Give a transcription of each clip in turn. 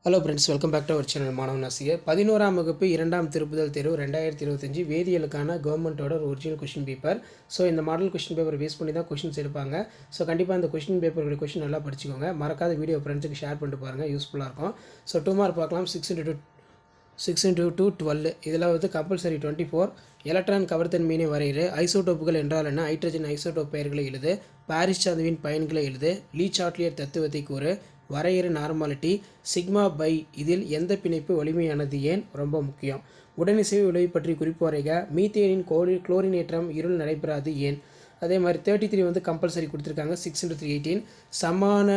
Hello friends, welcome back to our channel மாணவன் ஆசிரியர். 11ஆம் வகுப்பு 2ஆம் திருப்புதல் தேர்வு 2025 வேதியியலுக்கான கவர்மெண்ட்டோட ஒரு ஒரிஜினல் கொஷின் பேப்பர். ஸோ இந்த மாடல் கொஷின் பேப்பர் பேஸ் பண்ணி தான் கொஷின்ஸ் எடுப்பாங்க. ஸோ கண்டிப்பாக இந்த கொஷின் பேப்பரோட கொஷின் நல்லா படிச்சுக்கோங்க. மறக்காத வீடியோ ஃப்ரெண்ட்ஸுக்கு ஷேர் பண்ணிட்டு பாருங்கள், யூஸ்ஃபுல்லாக இருக்கும். ஸோ 2 மார்க் பார்க்கலாம். 6 × 12 இதில் வந்து கம்பல்சரி 24. எலக்ட்ரான் கவர்த்தன்மையினை வரையிறு. ஐசோடோப்புகள் என்றால் என்ன? ஹைட்ரஜன் ஐசோடோப் பெயர்களை எழுது. பாரிஸ் சாந்துவின் பயன்களை எழுது. லீ சாட்லியர் தத்துவத்தை கூறு. வரையறு நார்மாலிட்டி. சிக்மா பை இதில் எந்த பிணைப்பு வலிமையானது, ஏன் ரொம்ப முக்கியம்? உடனிசைவு விளைவு பற்றி குறிப்பு வரைக. மீத்தேனின் குளோரினேற்றம் இருள் நடைபெறாது, ஏன்? அதே மாதிரி 33 வந்து கம்பல்சரி கொடுத்துருக்காங்க. 6 × 3 18. சமான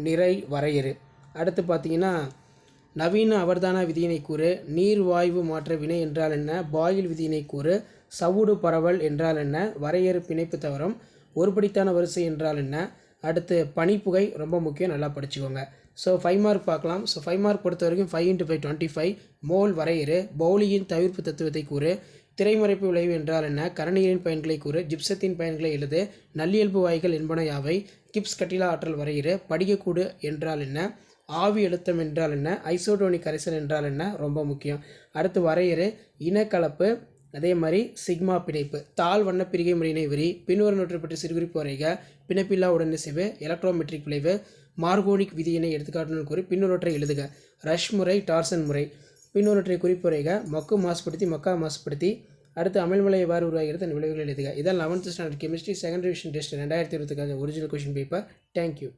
நிறை வரையறு. அடுத்து பார்த்தீங்கன்னா நவீன அவர்தான விதியினை கூறு. நீர் வாயு மாற்ற வினை என்றால் என்ன? பாயில் விதியினை கூறு. சவுடு பரவல் என்றால் என்ன? வரையறு பிணைப்பு தவறம். ஒருபடித்தான வரிசை என்றால் என்ன? அடுத்து பனிப்புகை ரொம்ப முக்கியம், நல்லா படிச்சுக்கோங்க. ஸோ 5 மார்க் பார்க்கலாம். ஸோ 5 மார்க் பொறுத்த வரைக்கும் 5 × 5 25. மோல் வரையறு. பவுலியின் தவிர்ப்பு தத்துவத்தை கூறு. திரைமறைப்பு விளைவு என்றால் என்ன? கரணியரின் பயன்களை கூறு. ஜிப்சத்தின் பயன்களை எழுது. நல்லியல்பு வாய்கள் என்பன யாவை? கிப்ஸ் கட்டிலா ஆற்றல் வரையறு. படிகக்கூடு என்றால் என்ன? ஆவி அழுத்தம் என்றால் என்ன? ஐசோடோனிக் கரைசல் என்றால் என்ன? ரொம்ப முக்கியம். அடுத்து வரையறு. இனக்கலப்பு. அதே மாதிரி சிக்மா பிணைப்பு. தாழ் வண்ண பிரிகை முறையினை விரி. பின்வருவனவற்றை பற்றி சிறுகுறிப்பு வரைக. பிணைப்பில்லா உடனிசைவு. எலக்ட்ரோமெட்ரிக் விளைவு. மார்கோனிக் விதியினை எடுத்துக்காட்டுடன் கூறி பின்வருவற்றை எழுதுக. ரஷ் முறை, டார்சன் முறை. பின்வருவற்றை குறிப்பு வரைக. மக்கு மாசுபடுத்தி, மக்கா மாசுபடுத்தி. அடுத்து அமிழ்மலை எவ்வாறு உருவாகிறது, அந்த விளைவுகளை எழுதுக. இதான் 11th standard chemistry second revision test 2020க்கான ஒரிஜினல் கொஷின் பேப்பர். தேங்க்யூ.